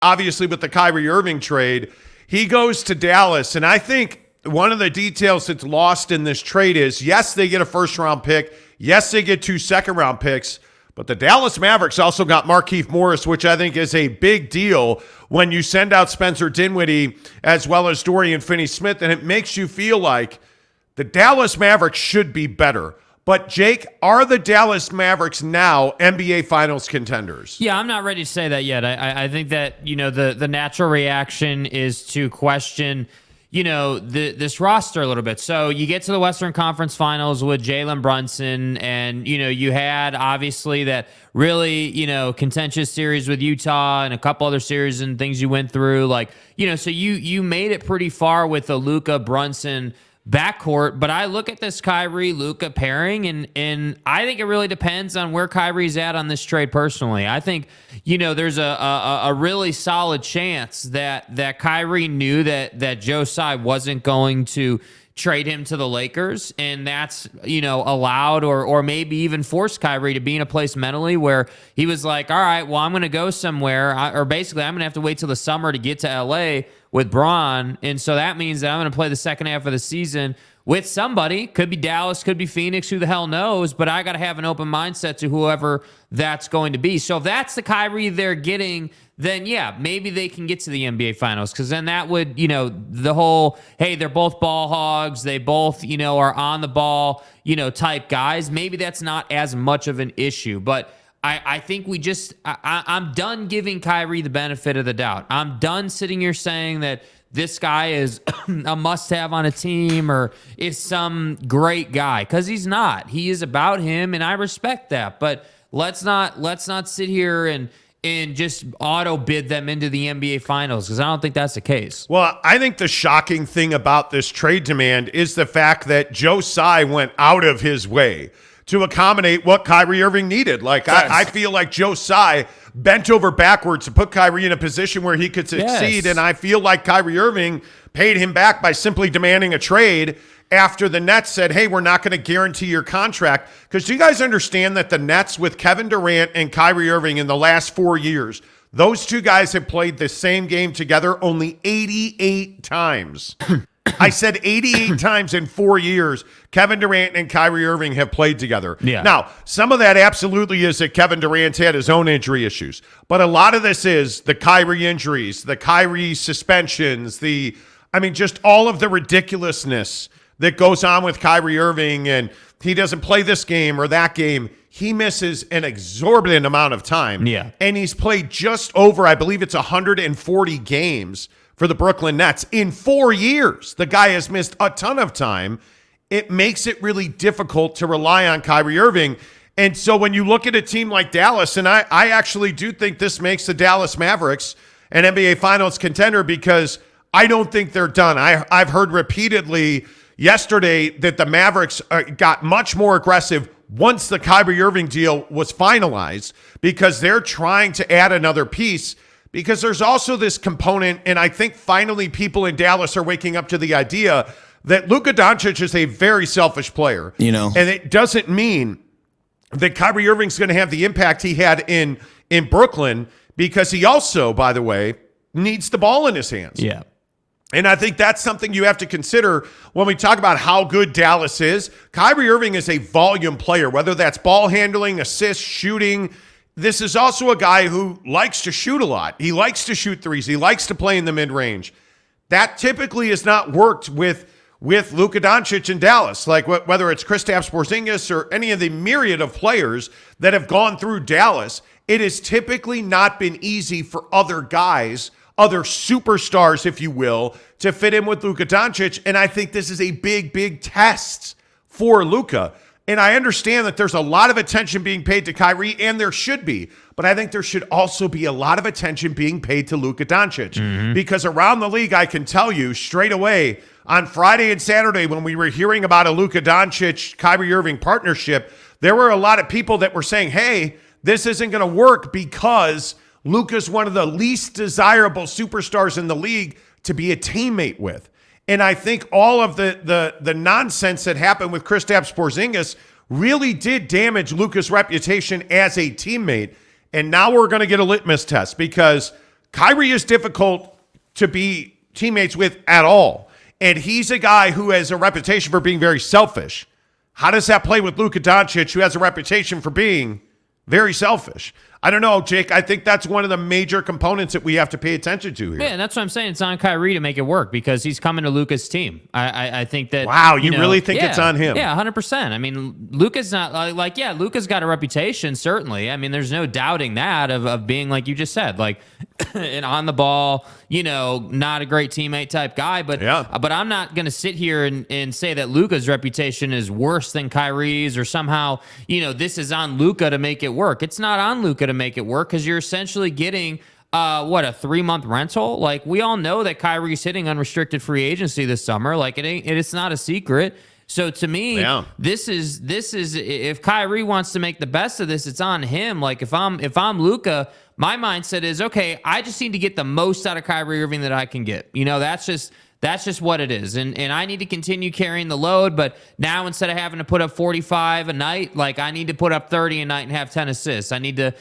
obviously with the Kyrie Irving trade. He goes to Dallas, and I think one of the details that's lost in this trade is, yes, they get a first-round pick. Yes, they get 2 second-round picks. But the Dallas Mavericks also got Markieff Morris, which I think is a big deal when you send out Spencer Dinwiddie as well as Dorian Finney-Smith, and it makes you feel like the Dallas Mavericks should be better. But, Jake, are the Dallas Mavericks now NBA Finals contenders? Yeah, I'm not ready to say that yet. I think that, the natural reaction is to question this roster a little bit. So you get to the Western Conference Finals with Jalen Brunson, and, you had obviously that really, contentious series with Utah and a couple other series and things you went through. So you made it pretty far with the Luka Brunson backcourt, but I look at this Kyrie-Luka pairing, and I think it really depends on where Kyrie's at on this trade personally. I think, there's a really solid chance that Kyrie knew that Joe Tsai wasn't going to trade him to the Lakers, and that's, allowed or maybe even forced Kyrie to be in a place mentally where he was like, all right, well, I'm going to go somewhere, or basically I'm going to have to wait till the summer to get to LA with Bron, and so that means that I'm going to play the second half of the season with somebody. Could be Dallas, could be Phoenix, who the hell knows, but I got to have an open mindset to whoever that's going to be. So if that's the Kyrie they're getting, then yeah, maybe they can get to the NBA Finals, because then that would, the whole, hey, they're both ball hogs, they both, are on the ball, type guys. Maybe that's not as much of an issue, but I think I'm done giving Kyrie the benefit of the doubt. I'm done sitting here saying that this guy is a must-have on a team or is some great guy, because he's not. He is about him, and I respect that. But let's not sit here and just auto-bid them into the NBA Finals, because I don't think that's the case. Well, I think the shocking thing about this trade demand is the fact that Joe Tsai went out of his way to accommodate what Kyrie Irving needed. I feel like Joe Tsai bent over backwards to put Kyrie in a position where he could succeed, and I feel like Kyrie Irving paid him back by simply demanding a trade after the Nets said, hey, we're not going to guarantee your contract. Because do you guys understand that the Nets with Kevin Durant and Kyrie Irving in the last 4 years, those two guys have played the same game together only 88 times. I said 88 times in 4 years, Kevin Durant and Kyrie Irving have played together. Yeah. Now, some of that absolutely is that Kevin Durant's had his own injury issues. But a lot of this is the Kyrie injuries, the Kyrie suspensions, just all of the ridiculousness that goes on with Kyrie Irving, and he doesn't play this game or that game. He misses an exorbitant amount of time. Yeah. And he's played just over, I believe it's 140 games for the Brooklyn Nets in 4 years. The guy has missed a ton of time. It makes it really difficult to rely on Kyrie Irving. And so when you look at a team like Dallas, and I actually do think this makes the Dallas Mavericks an NBA Finals contender, because I don't think they're done. I've heard repeatedly yesterday that the Mavericks got much more aggressive once the Kyrie Irving deal was finalized, because they're trying to add another piece. Because there's also this component, and I think finally people in Dallas are waking up to the idea that Luka Doncic is a very selfish player. And it doesn't mean that Kyrie Irving's going to have the impact he had in Brooklyn, because he also, by the way, needs the ball in his hands. Yeah. And I think that's something you have to consider when we talk about how good Dallas is. Kyrie Irving is a volume player, whether that's ball handling, assists, shooting. This is also a guy who likes to shoot a lot. He likes to shoot threes. He likes to play in the mid-range. That typically has not worked with Luka Doncic in Dallas. Like whether it's Kristaps Porzingis or any of the myriad of players that have gone through Dallas, it has typically not been easy for other guys, other superstars, if you will, to fit in with Luka Doncic. And I think this is a big, big test for Luka. And I understand that there's a lot of attention being paid to Kyrie, and there should be. But I think there should also be a lot of attention being paid to Luka Doncic. Because around the league, I can tell you straight away, on Friday and Saturday when we were hearing about a Luka Doncic-Kyrie Irving partnership, there were a lot of people that were saying, hey, this isn't going to work because Luka's one of the least desirable superstars in the league to be a teammate with. And I think all of the nonsense that happened with Kristaps Porzingis really did damage Luka's reputation as a teammate. And now we're going to get a litmus test, because Kyrie is difficult to be teammates with at all. And he's a guy who has a reputation for being very selfish. How does that play with Luka Doncic, who has a reputation for being very selfish? I don't know, Jake. I think that's one of the major components that we have to pay attention to here. Yeah, that's what I'm saying. It's on Kyrie to make it work because he's coming to Luka's team. I think that. Wow, you really think it's on him? Yeah, 100%. I mean, Luka's not Luka's got a reputation, certainly. I mean, there's no doubting that of being, like you just said, like an on the ball, not a great teammate type guy. But I'm not going to sit here and say that Luka's reputation is worse than Kyrie's or somehow, this is on Luka to make it work. It's not on Luka to make it work because you're essentially getting a 3-month rental. Like, we all know that Kyrie's hitting unrestricted free agency this summer. Like, it's not a secret. So to me, this is if Kyrie wants to make the best of this, it's on him. Like, if I'm Luka, my mindset is, okay, I just need to get the most out of Kyrie Irving that I can get. That's just what it is. And I need to continue carrying the load, but now instead of having to put up 45 a night, like, I need to put up 30 a night and have 10 assists. I need to,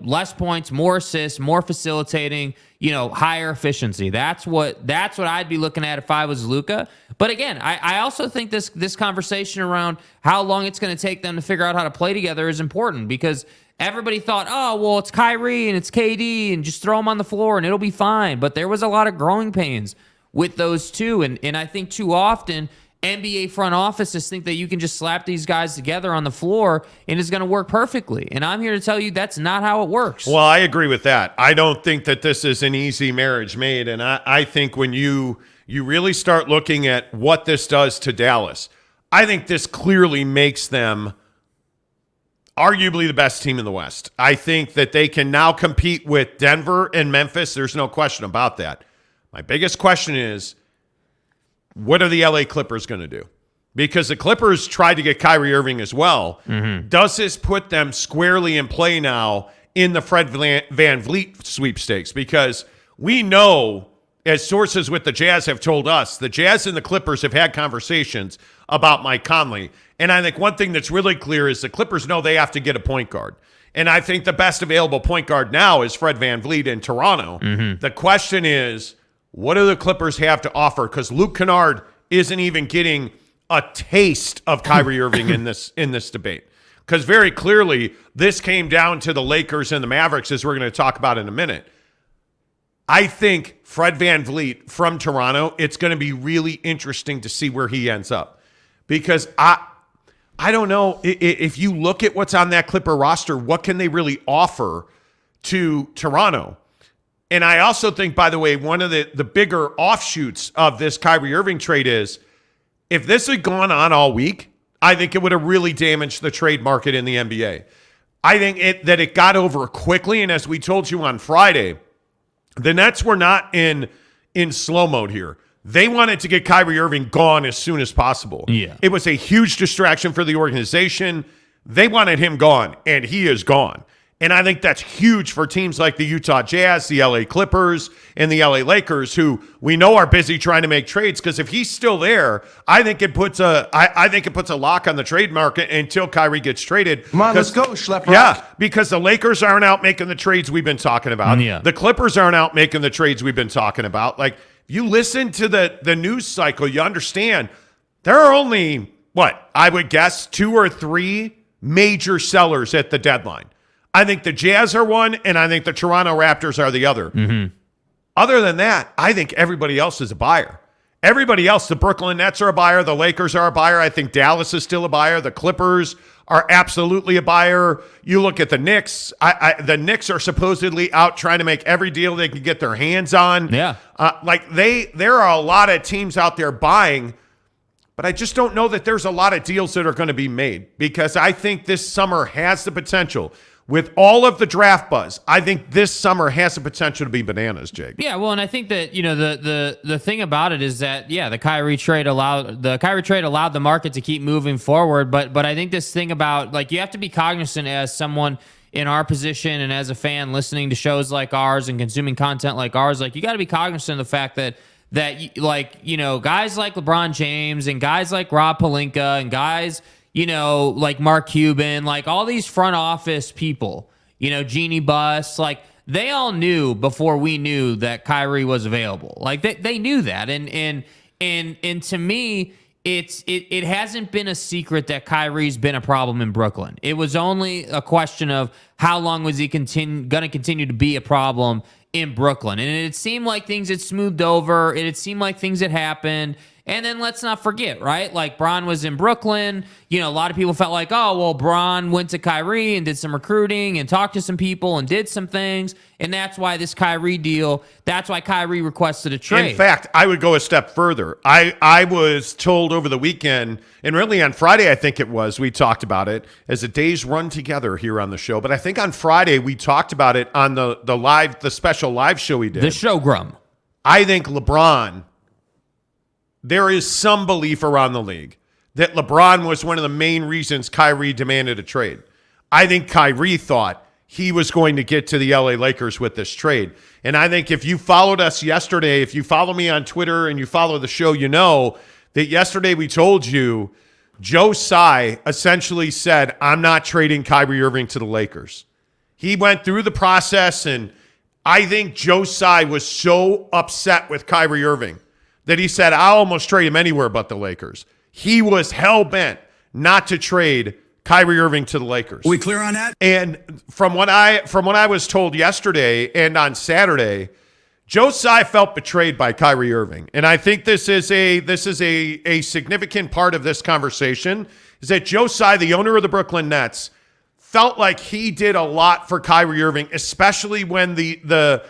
less points, more assists, more facilitating, higher efficiency. That's what I'd be looking at if I was Luka. But again, I also think this conversation around how long it's going to take them to figure out how to play together is important because everybody thought, oh, well, it's Kyrie and it's KD and just throw them on the floor and it'll be fine. But there was a lot of growing pains with those two. And I think too often NBA front offices think that you can just slap these guys together on the floor and it's going to work perfectly. And I'm here to tell you that's not how it works. Well, I agree with that. I don't think that this is an easy marriage made. And I think when you really start looking at what this does to Dallas, I think this clearly makes them arguably the best team in the West. I think that they can now compete with Denver and Memphis. There's no question about that. My biggest question is, what are the LA Clippers going to do? Because the Clippers tried to get Kyrie Irving as well. Mm-hmm. Does this put them squarely in play now in the Fred Van Vliet sweepstakes? Because we know, as sources with the Jazz have told us, the Jazz and the Clippers have had conversations about Mike Conley. And I think one thing that's really clear is the Clippers know they have to get a point guard. And I think the best available point guard now is Fred Van Vliet in Toronto. Mm-hmm. The question is, what do the Clippers have to offer? Because Luke Kennard isn't even getting a taste of Kyrie Irving in this debate. Because very clearly, this came down to the Lakers and the Mavericks, as we're going to talk about in a minute. I think Fred Van Vliet from Toronto, it's going to be really interesting to see where he ends up. Because I don't know, if you look at what's on that Clipper roster, what can they really offer to Toronto? And I also think, by the way, one of the bigger offshoots of this Kyrie Irving trade is, if this had gone on all week, I think it would have really damaged the trade market in the NBA. I think that it got over quickly, and as we told you on Friday, the Nets were not in slow mode here. They wanted to get Kyrie Irving gone as soon as possible. Yeah. It was a huge distraction for the organization. They wanted him gone, and he is gone. And I think that's huge for teams like the Utah Jazz, the LA Clippers, and the LA Lakers, who we know are busy trying to make trades. Because if he's still there, I think it puts a lock on the trade market until Kyrie gets traded. Come on, let's go, Schlepper. Yeah, because the Lakers aren't out making the trades we've been talking about. Yeah. The Clippers aren't out making the trades we've been talking about. Like, if you listen to the news cycle, you understand there are only, I would guess 2 or 3 major sellers at the deadline. I think the Jazz are one, and I think the Toronto Raptors are the other. Mm-hmm. Other than that, I think everybody else is a buyer. Everybody else, the Brooklyn Nets are a buyer. The Lakers are a buyer. I think Dallas is still a buyer. The Clippers are absolutely a buyer. You look at the Knicks. The Knicks are supposedly out trying to make every deal they can get their hands on. Yeah. There are a lot of teams out there buying, but I just don't know that there's a lot of deals that are going to be made, because I think this summer has the potential. With all of the draft buzz, I think this summer has the potential to be bananas, Jake. Yeah, well, and I think that, the thing about it is that, the Kyrie trade allowed the market to keep moving forward. But I think this thing about, you have to be cognizant as someone in our position and as a fan listening to shows like ours and consuming content like ours, you got to be cognizant of the fact that guys like LeBron James and guys like Rob Pelinka and guys, like Mark Cuban, all these front office people, Jeannie Buss, they all knew before we knew that Kyrie was available. Like they knew that, and to me, it hasn't been a secret that Kyrie's been a problem in Brooklyn. It was only a question of how long was he going to continue to be a problem in Brooklyn, and it seemed like things had smoothed over. It seemed like things had happened. And then let's not forget, right? Like, Bron was in Brooklyn. You know, a lot of people felt like, oh, well, Bron went to Kyrie and did some recruiting and talked to some people and did some things. And that's why this Kyrie deal, that's why Kyrie requested a trade. In fact, I would go a step further. I was told over the weekend, and really on Friday, I think it was, we talked about it as the days run together here on the show. But I think on Friday, we talked about it on the special live show we did. The Showgrum. I think LeBron, there is some belief around the league that LeBron was one of the main reasons Kyrie demanded a trade. I think Kyrie thought he was going to get to the LA Lakers with this trade. And I think if you followed us yesterday, if you follow me on Twitter and you follow the show, you know that yesterday we told you Joe Tsai essentially said, I'm not trading Kyrie Irving to the Lakers. He went through the process, and I think Joe Tsai was so upset with Kyrie Irving that he said, I'll almost trade him anywhere but the Lakers. He was hell-bent not to trade Kyrie Irving to the Lakers. Are we clear on that? And from what I was told yesterday and on Saturday, Joe Tsai felt betrayed by Kyrie Irving. And I think this is a significant part of this conversation, is that Joe Tsai, the owner of the Brooklyn Nets, felt like he did a lot for Kyrie Irving, especially when the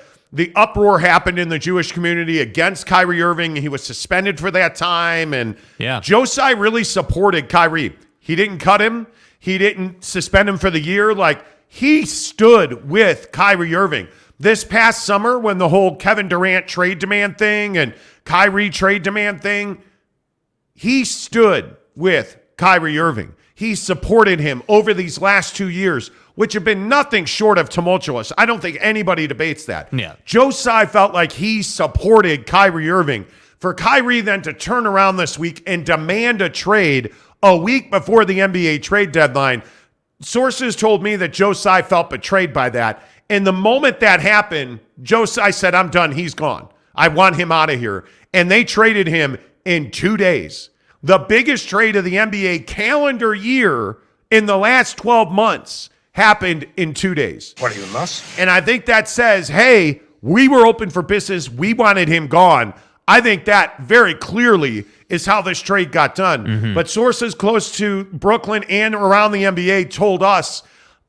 uproar happened in the Jewish community against Kyrie Irving. He was suspended for that time. And Joe Tsai really supported Kyrie. He didn't cut him. He didn't suspend him for the year. Like, he stood with Kyrie Irving. This past summer, when the whole Kevin Durant trade demand thing and Kyrie trade demand thing, he stood with Kyrie Irving. He supported him over these last 2 years, which have been nothing short of tumultuous. I don't think anybody debates that. Yeah. Joe Tsai felt like he supported Kyrie Irving. For Kyrie then to turn around this week and demand a trade a week before the NBA trade deadline, sources told me that Joe Tsai felt betrayed by that. And the moment that happened, Joe Tsai said, I'm done. He's gone. I want him out of here. And they traded him in 2 days. The biggest trade of the NBA calendar year in the last 12 months happened in 2 days. What are you, nuts? And I think that says, hey, we were open for business. We wanted him gone. I think that very clearly is how this trade got done. Mm-hmm. But sources close to Brooklyn and around the NBA told us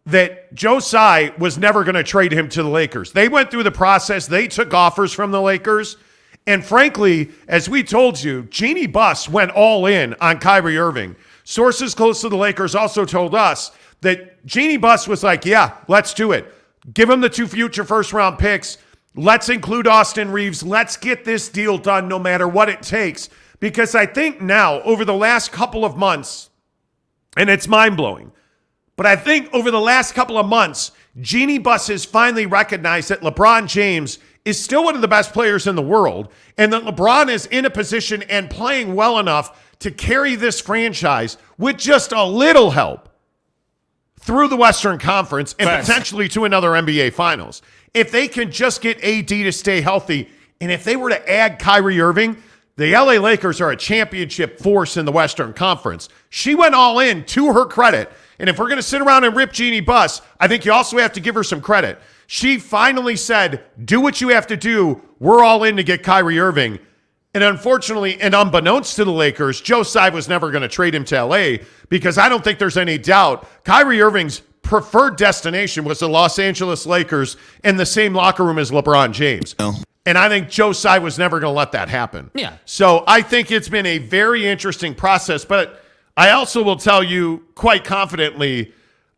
that Joe Tsai was never going to trade him to the Lakers. They went through the process. They took offers from the Lakers. And frankly, as we told you, Jeannie Buss went all in on Kyrie Irving. Sources close to the Lakers also told us that Jeannie Buss was like, yeah, let's do it. Give him the 2 future first-round picks. Let's include Austin Reeves. Let's get this deal done no matter what it takes. Because I think now, over the last couple of months, and it's mind-blowing, but I think over the last couple of months, Jeannie Buss has finally recognized that LeBron James is still one of the best players in the world, and that LeBron is in a position and playing well enough to carry this franchise with just a little help through the Western Conference and potentially to another NBA Finals. If they can just get AD to stay healthy, and if they were to add Kyrie Irving, the LA Lakers are a championship force in the Western Conference. She went all in, to her credit. And if we're going to sit around and rip Jeannie Buss, I think you also have to give her some credit. She finally said, do what you have to do. We're all in to get Kyrie Irving. And unfortunately, and unbeknownst to the Lakers, Joe Tsai was never going to trade him to LA, because I don't think there's any doubt Kyrie Irving's preferred destination was the Los Angeles Lakers in the same locker room as LeBron James. No. And I think Joe Tsai was never going to let that happen. Yeah. So I think it's been a very interesting process. But I also will tell you quite confidently,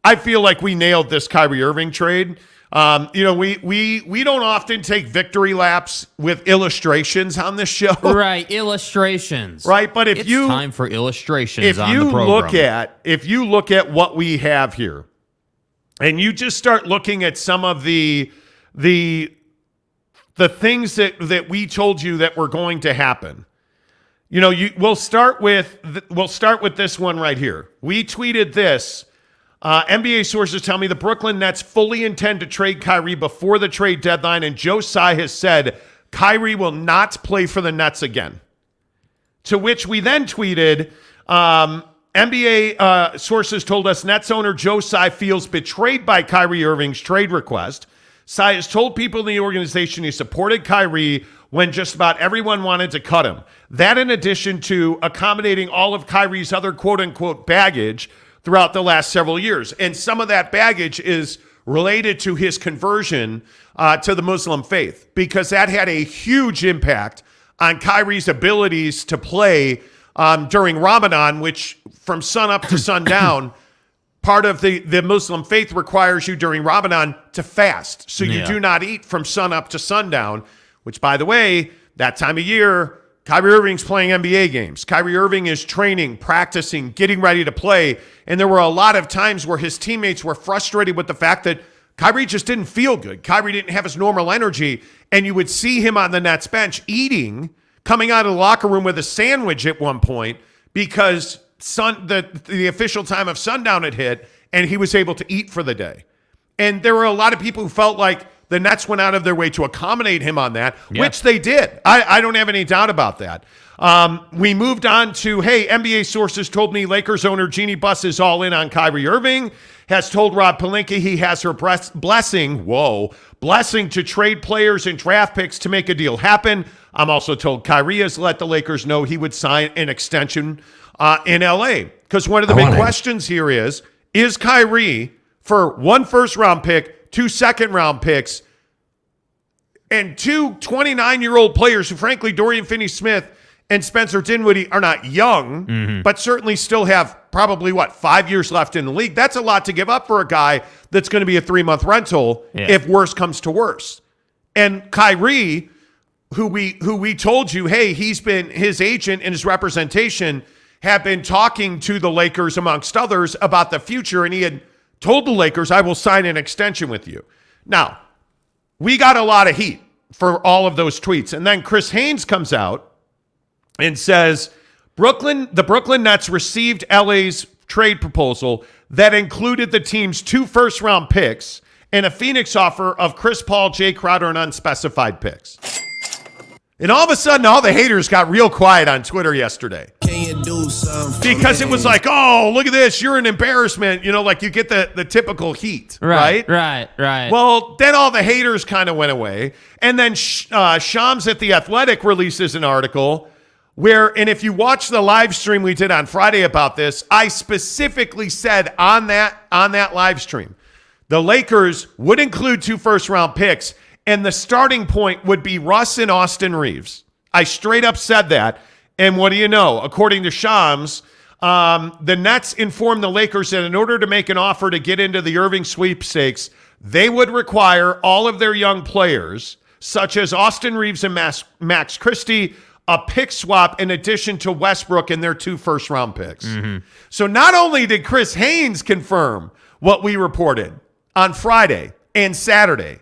I feel like we nailed this Kyrie Irving trade. We don't often take victory laps with illustrations on this show. Right, illustrations. Right, but it's time for illustrations on the program. If you look at what we have here, and you just start looking at some of the things that we told you that were going to happen. We'll start with this one right here. We tweeted this NBA sources tell me the Brooklyn Nets fully intend to trade Kyrie before the trade deadline, and Joe Tsai has said Kyrie will not play for the Nets again. To which we then tweeted, NBA sources told us Nets owner Joe Tsai feels betrayed by Kyrie Irving's trade request. Tsai has told people in the organization he supported Kyrie when just about everyone wanted to cut him. That in addition to accommodating all of Kyrie's other quote-unquote baggage throughout the last several years. And some of that baggage is related to his conversion to the Muslim faith, because that had a huge impact on Kyrie's abilities to play during Ramadan, which from sun up to sundown, part of the Muslim faith requires you during Ramadan to fast. So you do not eat from sun up to sundown, which, by the way, that time of year, Kyrie Irving's playing NBA games. Kyrie Irving is training, practicing, getting ready to play. And there were a lot of times where his teammates were frustrated with the fact that Kyrie just didn't feel good. Kyrie didn't have his normal energy. And you would see him on the Nets bench eating, coming out of the locker room with a sandwich at one point because the official time of sundown had hit and he was able to eat for the day. And there were a lot of people who felt like the Nets went out of their way to accommodate him on that, which they did. I don't have any doubt about that. We moved on to, hey, NBA sources told me Lakers owner Jeannie Buss is all in on Kyrie Irving, has told Rob Pelinka he has her blessing to trade players and draft picks to make a deal happen. I'm also told Kyrie has let the Lakers know he would sign an extension in LA. Because one of the big questions here is Kyrie, for 1 first-round pick, 2 second-round picks, and 2 29-year-old players who, frankly, Dorian Finney-Smith and Spencer Dinwiddie are not young, but certainly still have probably, 5 years left in the league. That's a lot to give up for a guy that's going to be a 3-month rental if worse comes to worse. And Kyrie, who we told you, hey, his agent and his representation have been talking to the Lakers, amongst others, about the future, and he had told the Lakers, I will sign an extension with you. Now, we got a lot of heat for all of those tweets. And then Chris Haynes comes out and says, the Brooklyn Nets received LA's trade proposal that included the team's 2 first-round picks and a Phoenix offer of Chris Paul, Jay Crowder, and unspecified picks. And all of a sudden, all the haters got real quiet on Twitter yesterday. Because it was like, oh, look at this. You're an embarrassment. Like you get the typical heat, right? Right. Well, then all the haters kind of went away. And then Shams at The Athletic releases an article where, and if you watch the live stream we did on Friday about this, I specifically said on that live stream, the Lakers would include 2 first-round picks, and the starting point would be Russ and Austin Reeves. I straight up said that. And what do you know? According to Shams, the Nets informed the Lakers that in order to make an offer to get into the Irving sweepstakes, they would require all of their young players, such as Austin Reeves and Max Christie, a pick swap in addition to Westbrook and their 2 first-round picks. So not only did Chris Haynes confirm what we reported on Friday and Saturday,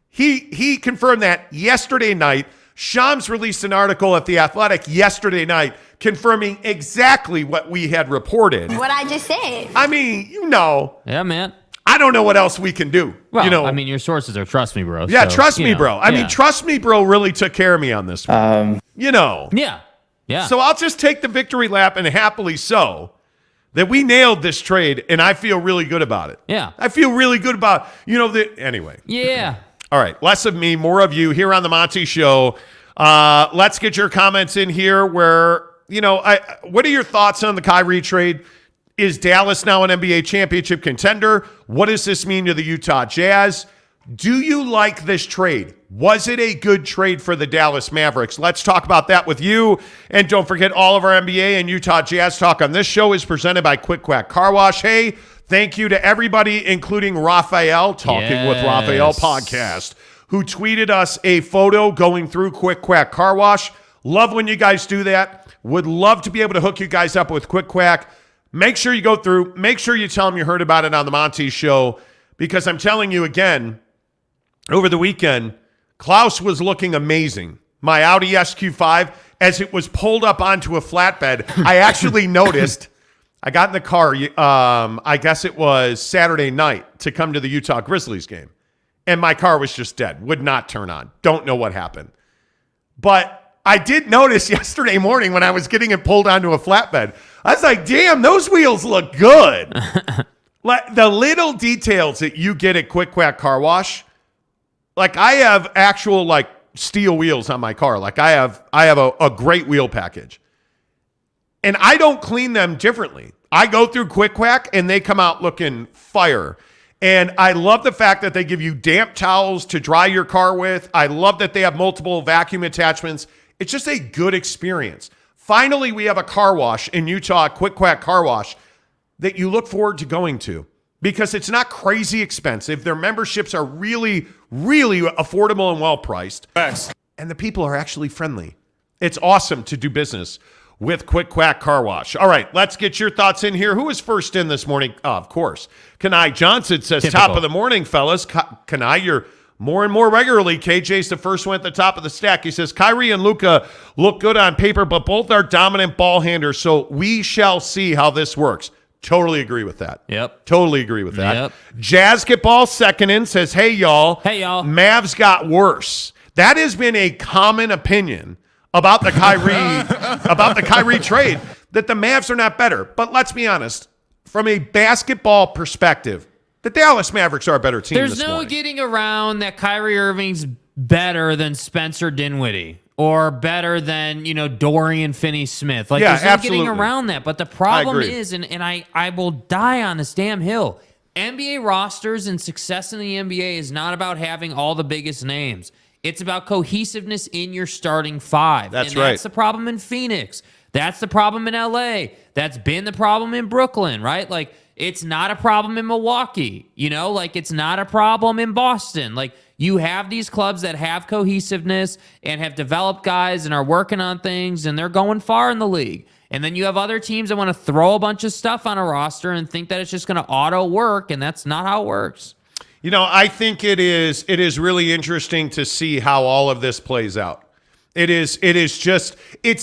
he confirmed that yesterday night. Shams released an article at The Athletic yesterday night confirming exactly what we had reported. What I just said. I mean, Yeah, man. I don't know what else we can do. Well, I mean, your sources are trust me, bro. Yeah, trust me, bro. I mean, trust me, bro really took care of me on this one. Yeah. So I'll just take the victory lap, and happily so, that we nailed this trade, and I feel really good about it. Yeah. I feel really good about, anyway. Yeah. All right, less of me, more of you here on the Monty Show. Let's get your comments in here where, what are your thoughts on the Kyrie trade? Is Dallas now an NBA championship contender? What does this mean to the Utah Jazz? Do you like this trade? Was it a good trade for the Dallas Mavericks? Let's talk about that with you. And don't forget, all of our NBA and Utah Jazz talk on this show is presented by Quick Quack Car Wash. Hey, thank you to everybody, including Raphael, Talking with Raphael podcast, who tweeted us a photo going through Quick Quack Car Wash. Love when you guys do that. Would love to be able to hook you guys up with Quick Quack. Make sure you go through. Make sure you tell them you heard about it on the Monty Show, because I'm telling you again, over the weekend, Klaus was looking amazing. My Audi SQ5, as it was pulled up onto a flatbed, I actually noticed I got in the car, I guess it was Saturday night, to come to the Utah Grizzlies game. And my car was just dead, would not turn on. Don't know what happened. But I did notice yesterday morning when I was getting it pulled onto a flatbed, I was like, damn, those wheels look good. The little details that you get at Quick Quack Car Wash, like I have actual like steel wheels on my car. Like I have a great wheel package. And I don't clean them differently. I go through Quick Quack and they come out looking fire. And I love the fact that they give you damp towels to dry your car with. I love that they have multiple vacuum attachments. It's just a good experience. Finally, we have a car wash in Utah, Quick Quack Car Wash, that you look forward to going to because it's not crazy expensive. Their memberships are really, really affordable and well priced. Thanks. And the people are actually friendly. It's awesome to do business with Quick Quack Car Wash. All right, let's get your thoughts in here. Who is first in this morning? Oh, of course. Kanai Johnson says, Typical. Top of the morning, fellas. Kanai, you're more and more regularly. KJ's the first one at the top of the stack. He says, Kyrie and Luka look good on paper, but both are dominant ball handlers, so we shall see how this works. Totally agree with that. Yep. Totally agree with that. Yep. Jazzketball second in says, hey, y'all. Hey, y'all. Mavs got worse. That has been a common opinion about the Kyrie trade, that the Mavs are not better. But let's be honest, from a basketball perspective, the Dallas Mavericks are a better team. There's this no morning. getting around that Kyrie Irving's better than Spencer Dinwiddie or better than, Dorian Finney-Smith. Like, there's no absolutely. getting around that. But the problem agree. is, and I will die on this damn hill, NBA rosters and success in the NBA is not about having all the biggest names. It's about cohesiveness in your starting five. That's and right. That's the problem in Phoenix. That's the problem in LA. That's been the problem in Brooklyn, right? Like, it's not a problem in Milwaukee, it's not a problem in Boston. Like, you have these clubs that have cohesiveness and have developed guys and are working on things and they're going far in the league. And then you have other teams that want to throw a bunch of stuff on a roster and think that it's just going to auto work, and that's not how it works. I think it is really interesting to see how all of this plays out. It's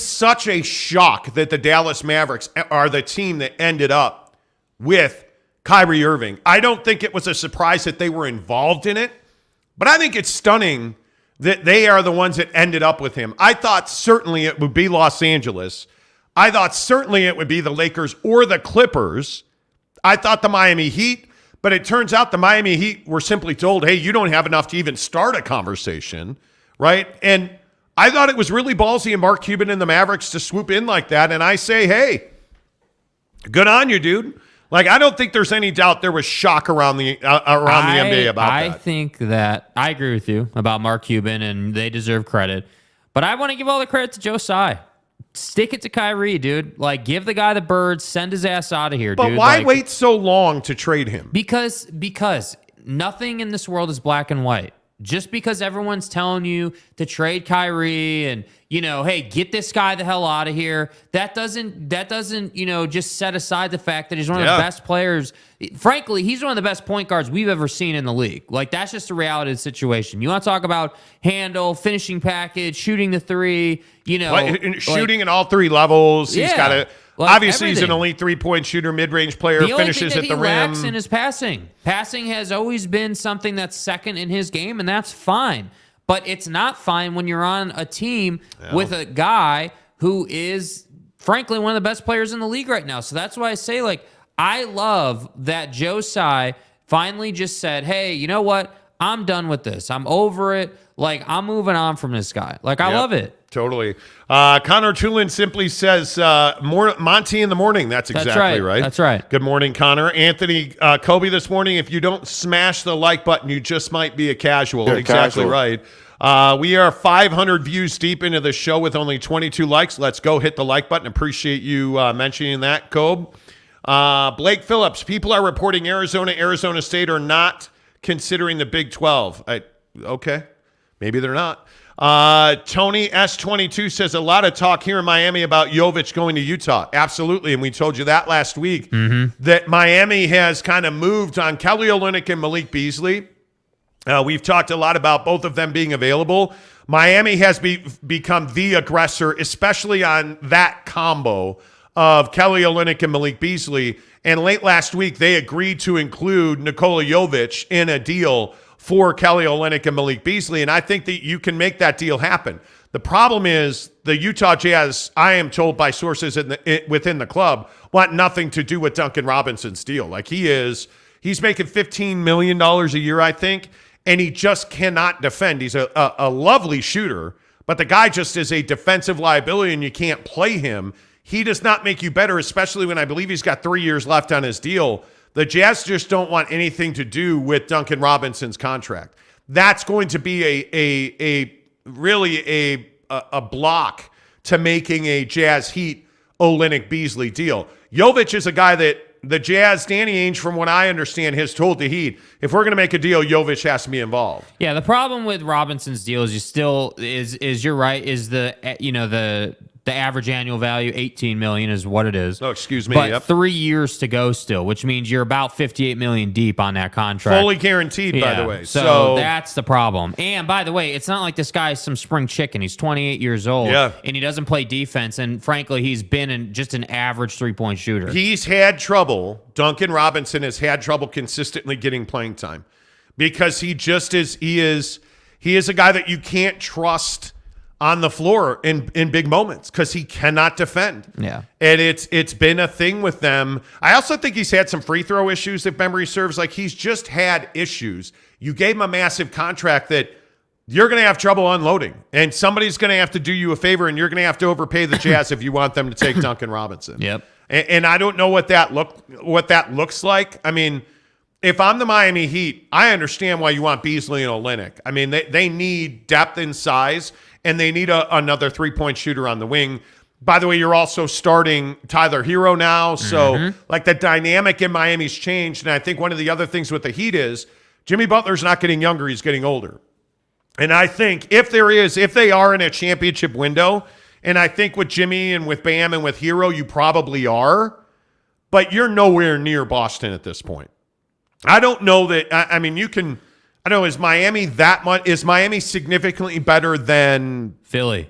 such a shock that the Dallas Mavericks are the team that ended up with Kyrie Irving. I don't think it was a surprise that they were involved in it, but I think it's stunning that they are the ones that ended up with him. I thought certainly it would be Los Angeles. I thought certainly it would be the Lakers or the Clippers. I thought the Miami Heat. But it turns out the Miami Heat were simply told, hey, you don't have enough to even start a conversation, right? And I thought it was really ballsy of Mark Cuban and the Mavericks to swoop in like that. And I say, hey, good on you, dude. Like, I don't think there's any doubt there was shock around the NBA about that. I think that I agree with you about Mark Cuban, and they deserve credit. But I want to give all the credit to Joe Tsai. Stick it to Kyrie, dude. Like, give the guy the bird, send his ass out of here, but dude. But why like, wait so long to trade him? Because nothing in this world is black and white. Just because everyone's telling you to trade Kyrie and, hey, get this guy the hell out of here, that doesn't, just set aside the fact that he's one of the best players. Frankly, he's one of the best point guards we've ever seen in the league. Like, that's just the reality of the situation. You want to talk about handle, finishing package, shooting the three, shooting at all three levels. He's got a... Obviously, everything. He's an elite three-point shooter, mid-range player, finishes at the rim. The only thing that he lacks in his passing. Passing has always been something that's second in his game, and that's fine. But it's not fine when you're on a team with a guy who is, frankly, one of the best players in the league right now. So that's why I say, like, I love that Joe Tsai finally just said, hey, you know what? I'm done with this. I'm over it. Like, I'm moving on from this guy. Like, I love it. Totally. Connor Tulin simply says, more Monty in the morning. That's exactly right. That's right. Good morning, Connor. Anthony Kobe this morning, if you don't smash the like button, you just might be a casual. You're exactly casual. Right. We are 500 views deep into the show with only 22 likes. Let's go hit the like button. Appreciate you mentioning that, Kobe. Blake Phillips, people are reporting Arizona State are not considering the Big 12. Okay, maybe they're not. Tony S22 says a lot of talk here in Miami about Jovic going to Utah. Absolutely, and we told you that last week, that Miami has kind of moved on Kelly Olynyk and Malik Beasley. We've talked a lot about both of them being available. Miami has become the aggressor, especially on that combo of Kelly Olynyk and Malik Beasley. And late last week, they agreed to include Nikola Jovic in a deal for Kelly Olynyk and Malik Beasley. And I think that you can make that deal happen. The problem is the Utah Jazz, I am told by sources within the club, want nothing to do with Duncan Robinson's deal. Like he's making $15 million a year, I think, and he just cannot defend. He's a lovely shooter, but the guy just is a defensive liability and you can't play him. He does not make you better, especially when I believe he's got 3 years left on his deal. The Jazz just don't want anything to do with Duncan Robinson's contract. That's going to be a block to making a Jazz Heat Olynyk Beasley deal. Jovic is a guy that the Jazz, Danny Ainge, from what I understand, has told the Heat, if we're going to make a deal, Jovic has to be involved. Yeah, the problem with Robinson's deal is you're right, is the average annual value, $18 million is what it is. Oh, excuse me. But 3 years to go still, which means you're about $58 million deep on that contract. Fully guaranteed, by the way. So that's the problem. And by the way, it's not like this guy's some spring chicken. He's 28 years old, and he doesn't play defense. And frankly, he's been just an average three-point shooter. He's had trouble. Duncan Robinson has had trouble consistently getting playing time because he just is. He is a guy that you can't trust on the floor in big moments because he cannot defend. Yeah. And it's been a thing with them. I also think he's had some free throw issues, if memory serves. Like he's just had issues. You gave him a massive contract that you're going to have trouble unloading. And somebody's going to have to do you a favor, and you're going to have to overpay the Jazz if you want them to take Duncan Robinson. Yep. And I don't know what that looks like. I mean, if I'm the Miami Heat, I understand why you want Beasley and Olynyk. I mean, they need depth and size, and they need another three-point shooter on the wing. By the way, you're also starting Tyler Hero now. So, like, the dynamic in Miami's changed. And I think one of the other things with the Heat is Jimmy Butler's not getting younger. He's getting older. And I think if they are in a championship window, and I think with Jimmy and with Bam and with Hero, you probably are, but you're nowhere near Boston at this point. I don't know that. I mean, you can. I don't know. Is Miami that much? Is Miami significantly better than Philly?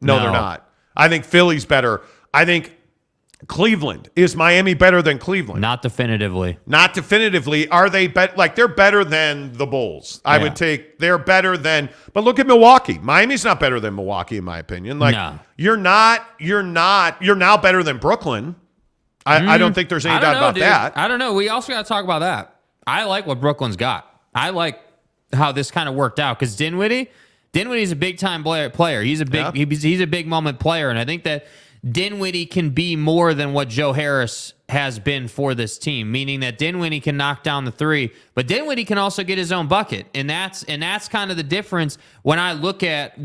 No, they're not. I think Philly's better. I think Cleveland. Is Miami better than Cleveland? Not definitively. Not definitively. Are they like they're better than the Bulls? I would take they're better than. But look at Milwaukee. Miami's not better than Milwaukee in my opinion. Like you're now better than Brooklyn. I don't think there's any doubt about that. I don't know. We also got to talk about that. I like what Brooklyn's got. I like how this kind of worked out because Dinwiddie's a big time player. He's a big he's a big moment player, and I think that Dinwiddie can be more than what Joe Harris has been for this team. Meaning that Dinwiddie can knock down the three, but Dinwiddie can also get his own bucket, and that's kind of the difference when I look at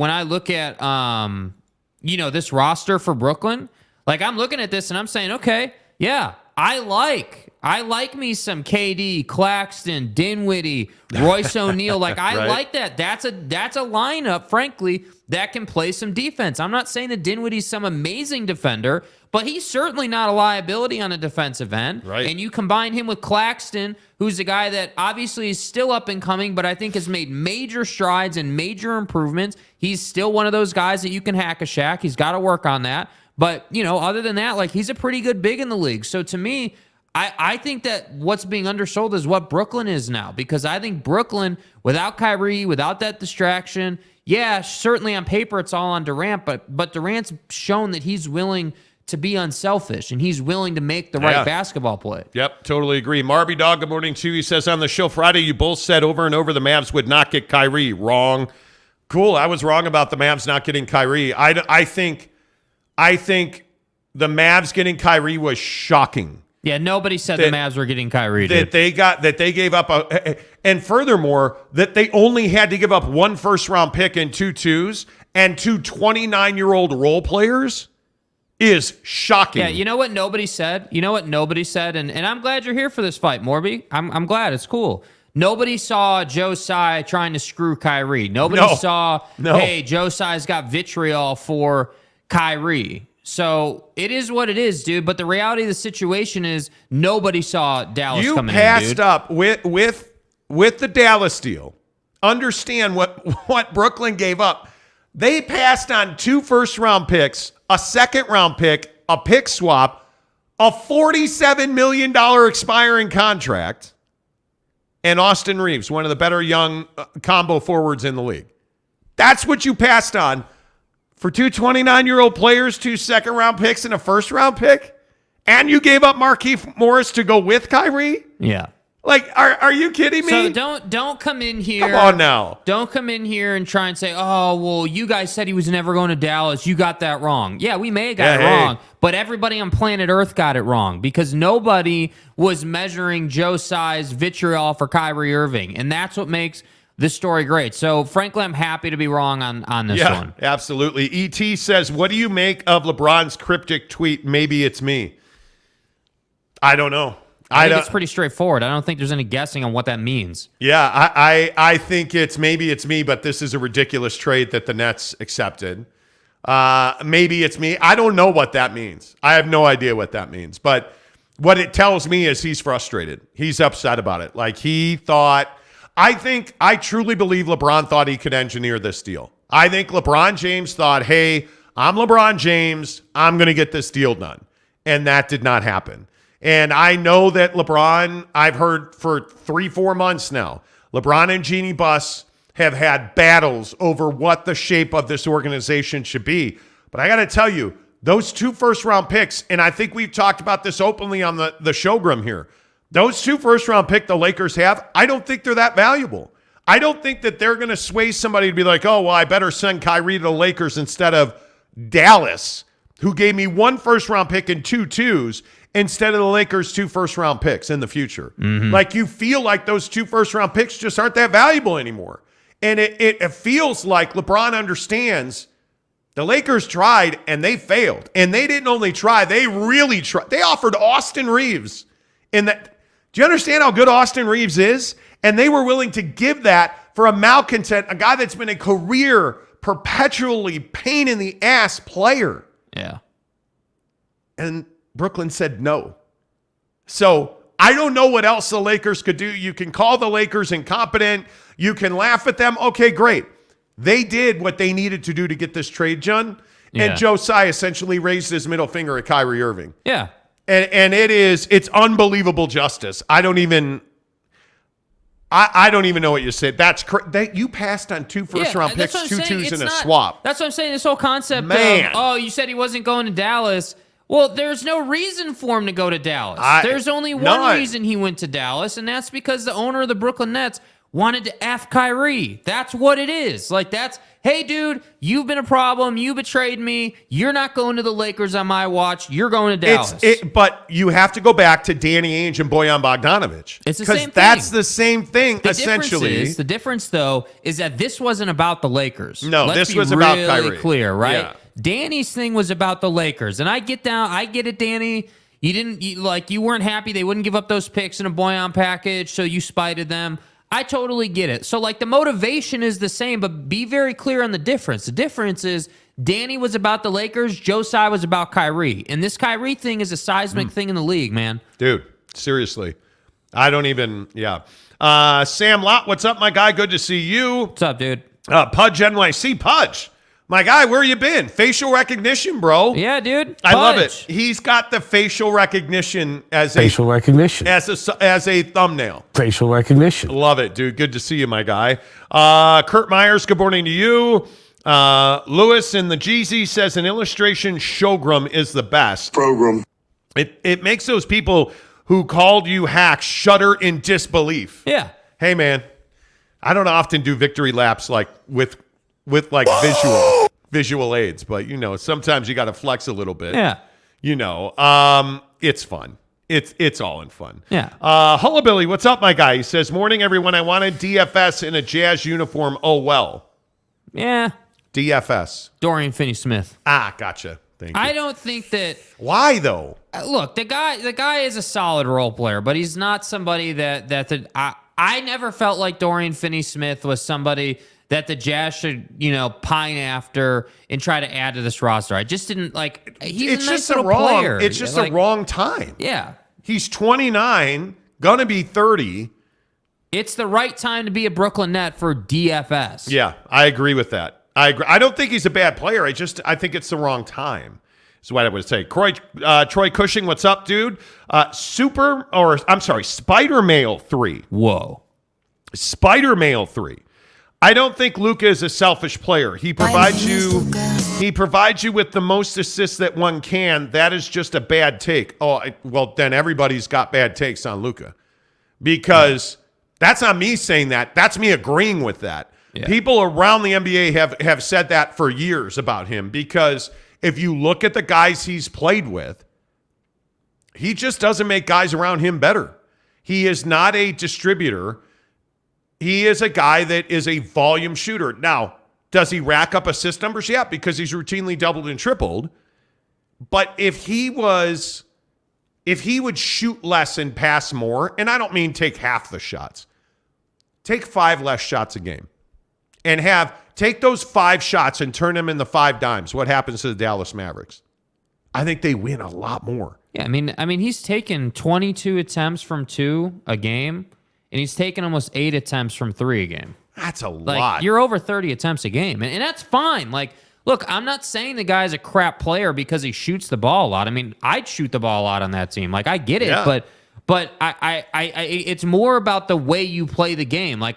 this roster for Brooklyn. Like I'm looking at this and I'm saying, okay. Yeah, I like me some KD, Claxton, Dinwiddie, Royce O'Neal. Like I like that. That's a lineup, frankly, that can play some defense. I'm not saying that Dinwiddie's some amazing defender, but he's certainly not a liability on a defensive end. Right. And you combine him with Claxton, who's a guy that obviously is still up and coming, but I think has made major strides and major improvements. He's still one of those guys that you can hack a Shaq. He's got to work on that. But, other than that, like he's a pretty good big in the league. So to me, I think that what's being undersold is what Brooklyn is now. Because I think Brooklyn, without Kyrie, without that distraction, yeah, certainly on paper it's all on Durant, but Durant's shown that he's willing to be unselfish and he's willing to make the right basketball play. Yep, totally agree. Marby Dog, good morning to you. He says on the show Friday, you both said over and over the Mavs would not get Kyrie. Wrong. Cool, I was wrong about the Mavs not getting Kyrie. I think the Mavs getting Kyrie was shocking. Yeah, nobody said the Mavs were getting Kyrie. That they gave up and furthermore that they only had to give up one first-round pick and 2 twos and 2 29-year-old role players is shocking. Yeah, you know what nobody said? And I'm glad you're here for this fight, Morby. I'm glad. It's cool. Nobody saw Joe Tsai trying to screw Kyrie. Nobody saw, hey, Joe Tsai's got vitriol for Kyrie. So it is what it is, dude. But the reality of the situation is nobody saw Dallas coming in, dude. You passed up with the Dallas deal. Understand what Brooklyn gave up. They passed on 2 first-round picks, a second-round pick, a pick swap, a $47 million expiring contract, and Austin Reeves, one of the better young combo forwards in the league. That's what you passed on for two 29-year-old players, 2 second-round picks, and a first-round pick? And you gave up Markieff Morris to go with Kyrie? Yeah. Like, are you kidding me? So don't come in here. Come on now. Don't come in here and try and say, oh, well, you guys said he was never going to Dallas. You got that wrong. Yeah, we may have got it wrong, but everybody on planet Earth got it wrong because nobody was measuring Joe Tsai's vitriol for Kyrie Irving, and that's what makes this story great. So, frankly, I'm happy to be wrong on this one. Yeah, absolutely. E.T. says, what do you make of LeBron's cryptic tweet, maybe it's me? I don't know. I think it's pretty straightforward. I don't think there's any guessing on what that means. Yeah, I think maybe it's me, but this is a ridiculous trade that the Nets accepted. Maybe it's me. I don't know what that means. I have no idea what that means. But what it tells me is he's frustrated. He's upset about it. Like I truly believe LeBron thought he could engineer this deal. I think LeBron James thought, hey, I'm LeBron James. I'm going to get this deal done. And that did not happen. And I know that LeBron, I've heard for 3-4 months now, LeBron and Jeannie Buss have had battles over what the shape of this organization should be. But I got to tell you, those 2 first-round picks, and I think we've talked about this openly on the showroom here, those 2 first-round picks the Lakers have, I don't think they're that valuable. I don't think that they're going to sway somebody to be like, oh, well, I better send Kyrie to the Lakers instead of Dallas, who gave me 1 first-round pick and 2 twos, instead of the Lakers' 2 first-round picks in the future. Mm-hmm. Like, you feel like those 2 first-round picks just aren't that valuable anymore. And it feels like LeBron understands the Lakers tried and they failed. And they didn't only try, they really tried. They offered Austin Reeves. Do you understand how good Austin Reeves is? And they were willing to give that for a malcontent, a guy that's been a career, perpetually pain-in-the-ass player. Yeah. And Brooklyn said no. So I don't know what else the Lakers could do. You can call the Lakers incompetent. You can laugh at them. Okay, great. They did what they needed to do to get this trade done. Yeah. And Joe Tsai essentially raised his middle finger at Kyrie Irving. Yeah. And it's unbelievable justice. I don't even know what you said. You passed on 2 first-round picks, 2 twos, and a swap. That's what I'm saying. This whole concept of, oh, you said he wasn't going to Dallas. Well, there's no reason for him to go to Dallas. There's only one reason he went to Dallas, and that's because the owner of the Brooklyn Nets wanted to F Kyrie. That's what it is. Like, hey, dude, you've been a problem. You betrayed me. You're not going to the Lakers on my watch. You're going to Dallas. But you have to go back to Danny Ainge and Bojan Bogdanovic. It's the same thing. Because that's the same thing, essentially. The difference, though, is that this wasn't about the Lakers. No, this was about Kyrie. Clear, right? Yeah. Danny's thing was about the Lakers. And I get it, Danny. You weren't happy they wouldn't give up those picks in a Bojan package, so you spited them. I totally get it. So, the motivation is the same, but be very clear on the difference. The difference is Danny was about the Lakers, Joe Tsai was about Kyrie. And this Kyrie thing is a seismic thing in the league, man. Dude, seriously. I don't even, Sam Lott, what's up, my guy? Good to see you. What's up, dude? Pudge NYC. Pudge. My guy, where you been? Facial recognition, bro. Yeah, dude. I love it. He's got the facial recognition as a thumbnail. Facial recognition. Love it, dude. Good to see you, my guy. Kurt Myers, good morning to you. Lewis in the Jeezy says an illustration showroom is the best. Program. It makes those people who called you hacks shudder in disbelief. Yeah. Hey, man, I don't often do victory laps with visual aids, but sometimes you got to flex a little bit. Yeah. It's fun. It's all in fun. Yeah. Hullabilly, what's up, my guy? He says, morning, everyone. I wanted DFS in a Jazz uniform. Oh, well. Yeah. DFS. Dorian Finney-Smith. Gotcha. Thank you. I don't think that. Why, though? Look, the guy is a solid role player, but he's not somebody I never felt like Dorian Finney-Smith was somebody that the Jazz should, pine after and try to add to this roster. I just didn't like. He's a nice little player. It's just a wrong time. Yeah, he's 29, gonna be 30. It's the right time to be a Brooklyn Net for DFS. Yeah, I agree with that. I agree. I don't think he's a bad player. I think it's the wrong time. is what I would say. Troy Cushing, what's up, dude? Spider Male 3. Whoa. Spider Male 3. I don't think Luka is a selfish player. He provides you with the most assists that one can. That is just a bad take. Oh, well, then everybody's got bad takes on Luka. Because that's not me saying that. That's me agreeing with that. Yeah. People around the NBA have said that for years about him, because if you look at the guys he's played with, he just doesn't make guys around him better. He is not a distributor. He is a guy that is a volume shooter. Now, does he rack up assist numbers? Yeah, because he's routinely doubled and tripled. But if he would shoot less and pass more, and I don't mean take half the shots, take 5 less shots a game, and take those 5 shots and turn them into 5 dimes. What happens to the Dallas Mavericks? I think they win a lot more. Yeah, I mean, he's taken 22 attempts from 2 a game. And he's taken almost 8 attempts from 3 a game. That's a lot. You're over 30 attempts a game. And that's fine. Like, look, I'm not saying the guy's a crap player because he shoots the ball a lot. I mean, I'd shoot the ball a lot on that team. Like, I get it. Yeah. But I it's more about the way you play the game. Like,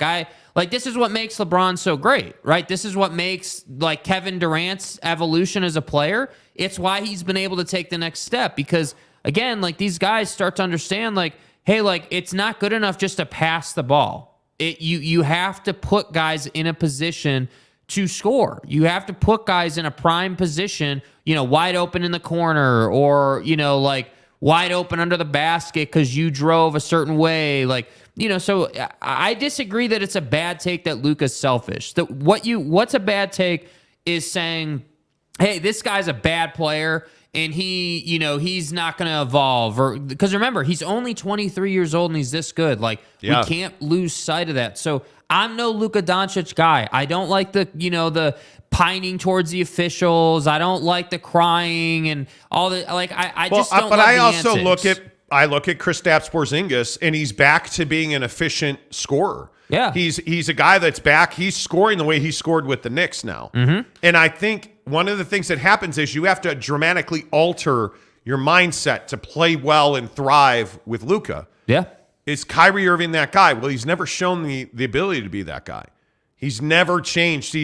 this is what makes LeBron so great, right? This is what makes, like, Kevin Durant's evolution as a player. It's why he's been able to take the next step. Because, again, like, these guys start to understand, like, hey, like, it's not good enough just to pass the ball. You have to put guys in a position to score. You have to put guys in a prime position, wide open in the corner, or, like, wide open under the basket because you drove a certain way. Like, so I disagree that it's a bad take that Luka's selfish. What's a bad take is saying, hey, this guy's a bad player, and he's not going to evolve, because remember, he's only 23 years old and he's this good. Like, we can't lose sight of that. So I'm no Luka Doncic guy. I don't like the pining towards the officials. I don't like the crying and all the, like, I just don't. But I also look at Kristaps Porzingis, and he's back to being an efficient scorer. Yeah, he's a guy that's back. He's scoring the way he scored with the Knicks now. Mm-hmm. And I think one of the things that happens is you have to dramatically alter your mindset to play well and thrive with Luka. Yeah. Is Kyrie Irving that guy? Well, he's never shown the ability to be that guy. He's never changed.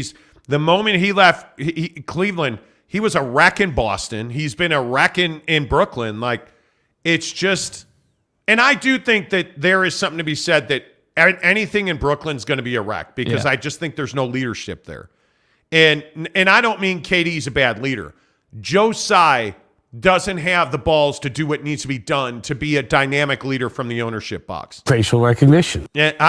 The moment he left Cleveland, he was a wreck in Boston. He's been a wreck in Brooklyn. Like, it's just, and I do think that there is something to be said that anything in Brooklyn is going to be a wreck, because I just think there's no leadership there. And I don't mean KD's a bad leader. Joe Tsai doesn't have the balls to do what needs to be done to be a dynamic leader from the ownership box. Facial recognition.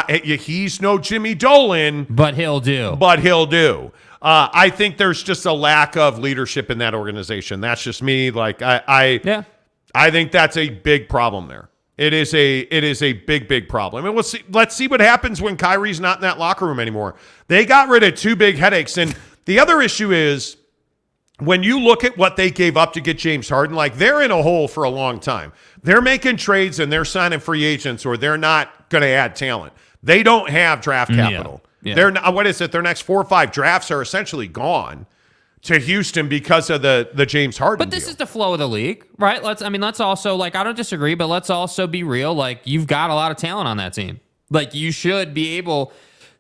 He's no Jimmy Dolan. But he'll do. I think there's just a lack of leadership in that organization. That's just me. Like, I think that's a big problem there. It is a big problem. And let's see what happens when Kyrie's not in that locker room anymore. They got rid of 2 big headaches. And the other issue is, when you look at what they gave up to get James Harden, like, they're in a hole for a long time. They're making trades and they're signing free agents, or they're not going to add talent. They don't have draft capital. Yeah. They're not, what is it? Their next 4 or 5 drafts are essentially gone to Houston because of the James Harden But this deal. is the flow of the league, right? Let's also, like, I don't disagree, but let's also be real. Like, you've got a lot of talent on that team. Like, you should be able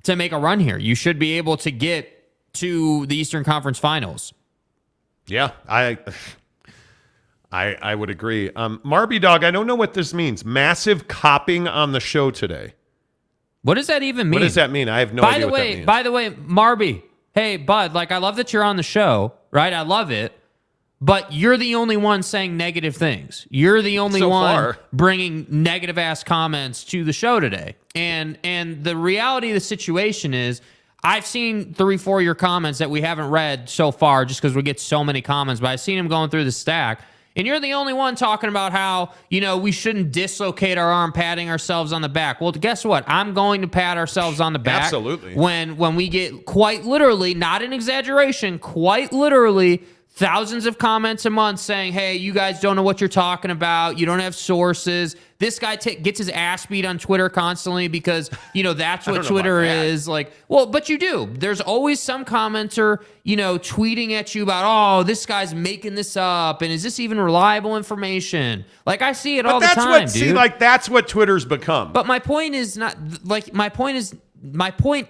to make a run here. You should be able to get to the Eastern Conference Finals. Yeah, I would agree. Marby Dog, I don't know what this means. Massive copping on the show today. What does that even mean? What does that mean? I have no idea what that means. By the way, Marby, hey, bud, like, I love that you're on the show, right? I love it. But you're the only one saying negative things. You're the only one bringing negative-ass comments to the show today. And the reality of the situation is, I've seen 3-4 of your comments that we haven't read so far just because we get so many comments, but I've seen them going through the stack. And you're the only one talking about how, we shouldn't dislocate our arm, patting ourselves on the back. Well, guess what? I'm going to pat ourselves on the back. Absolutely. When we get, quite literally, not an exaggeration, quite literally thousands of comments a month saying, hey, you guys don't know what you're talking about. You don't have sources. This guy gets his ass beat on Twitter constantly because, that's what Twitter is. Like, well, but you do. There's always some commenter, tweeting at you about, oh, this guy's making this up. And is this even reliable information? Like, I see it all the time, dude. See, like, that's what Twitter's become. But my point is not, like, my point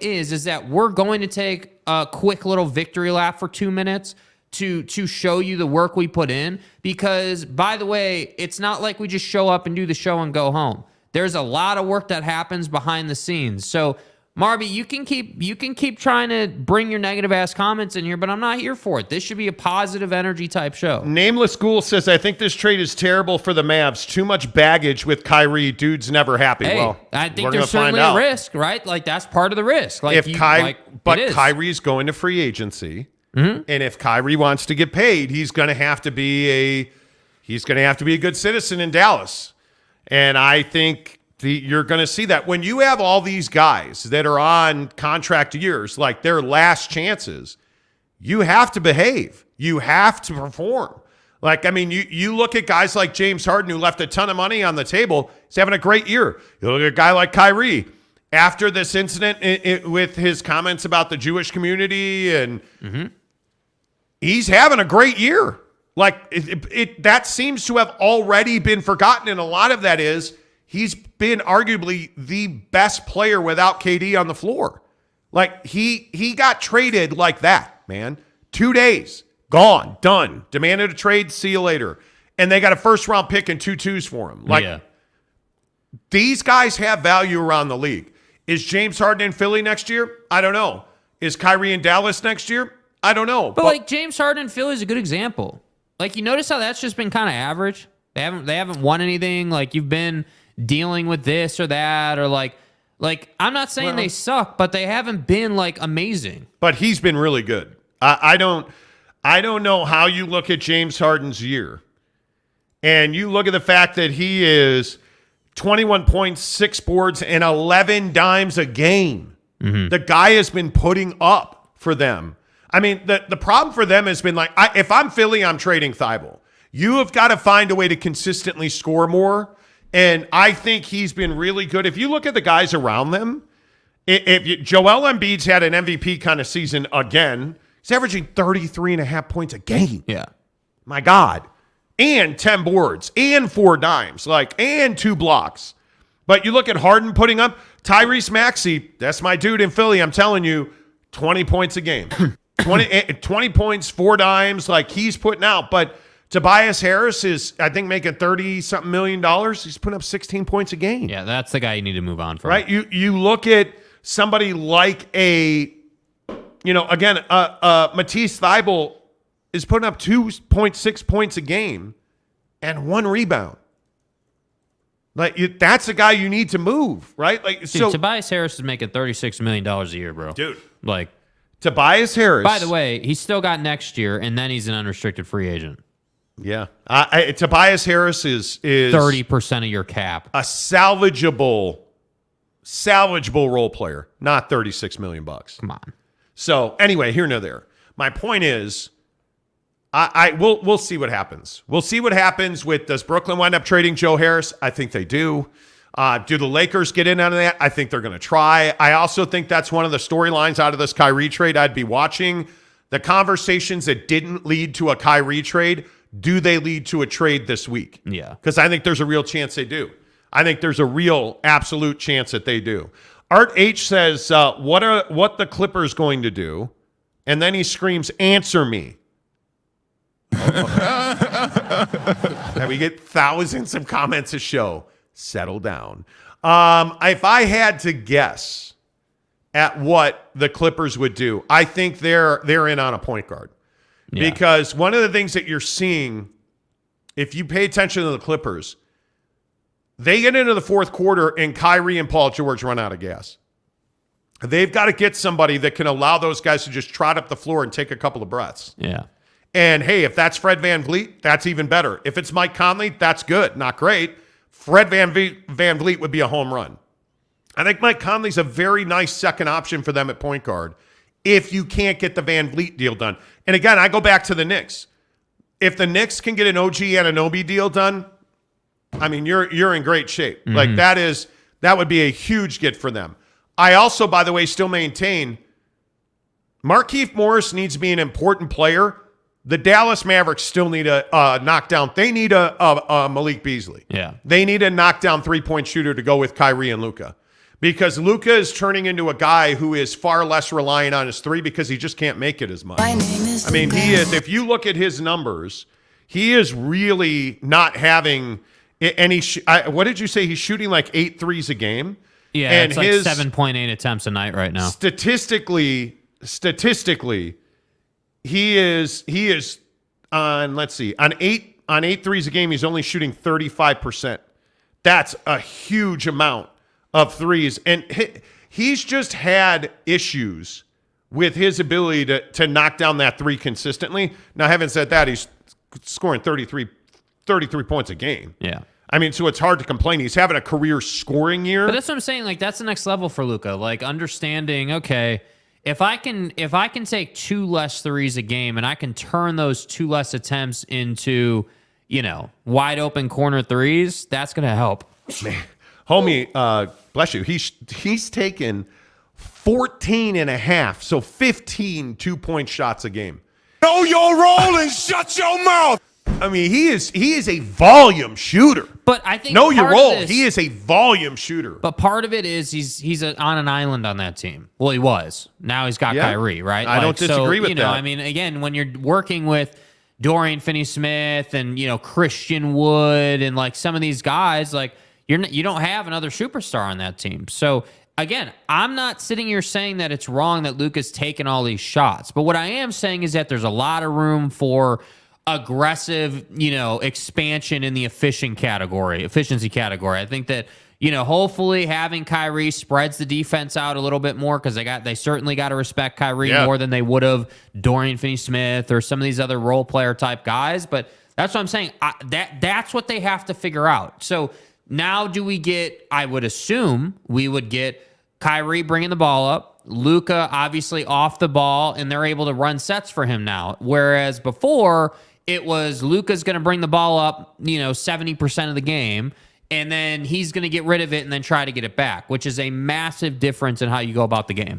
is that we're going to take a quick little victory lap for 2 minutes to show you the work we put in, because, by the way, it's not like we just show up and do the show and go home. There's a lot of work that happens behind the scenes. So, Marby, you can keep trying to bring your negative ass comments in here, but I'm not here for it. This should be a positive energy type show. Nameless Ghoul says, I think this trade is terrible for the Mavs. Too much baggage with Kyrie. Dude's never happy. Hey, well, I think there's certainly a risk, right? Like, that's part of the risk. Like, Kyrie's going to free agency. Mm-hmm. And if Kyrie wants to get paid, he's going to have to be a good citizen in Dallas. And I think you're going to see that when you have all these guys that are on contract years, like their last chances, you have to behave. You have to perform. Like, I mean, you look at guys like James Harden, who left a ton of money on the table. He's having a great year. You look at a guy like Kyrie. After this incident with his comments about the Jewish community, and he's having a great year. Like, that seems to have already been forgotten, and a lot of that is he's been arguably the best player without KD on the floor. Like, he got traded like that, man. 2 days, gone, done. Demanded a trade, see you later. And they got a first-round pick and 2 2s for him. Like, these guys have value around the league. Is James Harden in Philly next year? I don't know. Is Kyrie in Dallas next year? I don't know. But like, James Harden in Philly is a good example. Like, you notice how that's just been kind of average? They haven't won anything. Like, you've been dealing with this or that, or like I'm not saying they suck, but they haven't been like amazing. But he's been really good. I don't know how you look at James Harden's year and you look at the fact that he is 21 points, 6 boards, and 11 dimes a game. Mm-hmm. The guy has been putting up for them. I mean, the problem for them has been like, if I'm Philly, I'm trading Thibault. You have got to find a way to consistently score more. And I think he's been really good. If you look at the guys around them, Joel Embiid's had an MVP kind of season again. He's averaging 33.5 points a game. Yeah. My God. And 10 boards and 4 dimes, and 2 blocks. But you look at Harden putting up, Tyrese Maxey, that's my dude in Philly, I'm telling you, 20 points a game. 20 points, 4 dimes, he's putting out. But Tobias Harris is, I think, making $30-something million. He's putting up 16 points a game. Yeah, that's the guy you need to move on from. Right? You look at somebody like Matisse Thybulle is putting up 2.6 points a game and 1 rebound. That's a guy you need to move, right? Dude, Tobias Harris is making $36 million a year, bro. Dude. Tobias Harris. By the way, he's still got next year, and then he's an unrestricted free agent. Yeah. Tobias Harris is 30% of your cap. A salvageable role player, not $36 million. Come on. So anyway, here nor there. My point is, we'll see what happens. We'll see what happens with, does Brooklyn wind up trading Joe Harris? I think they do. Do the Lakers get in on that? I think they're going to try. I also think that's one of the storylines out of this Kyrie trade I'd be watching. The conversations that didn't lead to a Kyrie trade, do they lead to a trade this week? Yeah. Because I think there's a real chance they do. I think there's a real absolute chance that they do. Art H says, what the Clippers going to do? And then he screams, answer me. And we get thousands of comments a show. Settle down. If I had to guess at what the Clippers would do, I think they're in on a point guard. Yeah. Because one of the things that you're seeing, if you pay attention to the Clippers, they get into the fourth quarter and Kyrie and Paul George run out of gas. They've got to get somebody that can allow those guys to just trot up the floor and take a couple of breaths. Yeah. And, hey, if that's Fred VanVleet, that's even better. If it's Mike Conley, that's good. Not great. Fred VanVleet would be a home run. I think Mike Conley's a very nice second option for them at point guard if you can't get the VanVleet deal done. And, again, I go back to the Knicks. if the Knicks can get an OG Anunoby deal done, I mean, you're in great shape. Like that would be a huge get for them. I also, by the way, still maintain Markieff Morris needs to be an important player. The Dallas Mavericks still need a knockdown. They need a Malik Beasley. Yeah. They need a knockdown three-point shooter to go with Kyrie and Luka. Because Luka is turning into a guy who is far less reliant on his three because he just can't make it as much. I mean, he is, if you look at his numbers, he is really not having any, what did you say? He's shooting like 8 threes a game? Yeah, and it's like 7.8 attempts a night right now. Statistically, he is on, let's see, on eight threes a game, he's only shooting 35%. That's a huge amount of threes. And he's just had issues with his ability to knock down that three consistently. Now, having said that, he's scoring 33 points a game. Yeah. I mean, so it's hard to complain. He's having a career scoring year. But that's what I'm saying. Like, that's the next level for Luka. Like, understanding, okay, if I can take 2 less threes a game and I can turn those 2 less attempts into, wide open corner threes, that's going to help. Man, homie, bless you. He's taken 14 and a half, so 15 2-point shots a game. Know your role and shut your mouth. I mean, he is a volume shooter. But I think know your role. He is a volume shooter. But part of it is he's on an island on that team. Well, he was. Now he's got Kyrie, right? I don't disagree with that. I mean, again, when you're working with Dorian Finney-Smith and Christian Wood and like some of these guys, like you don't have another superstar on that team. So again, I'm not sitting here saying that it's wrong that Luka's taken all these shots. But what I am saying is that there's a lot of room for aggressive, expansion in the efficiency category. I think that, hopefully having Kyrie spreads the defense out a little bit more because they certainly got to respect Kyrie more than they would have Dorian Finney-Smith or some of these other role player type guys. But that's what I'm saying. That's what they have to figure out. So now I would assume we would get Kyrie bringing the ball up, Luka obviously off the ball, and they're able to run sets for him now. Whereas before, it was Luka's going to bring the ball up, 70% of the game, and then he's going to get rid of it and then try to get it back, which is a massive difference in how you go about the game.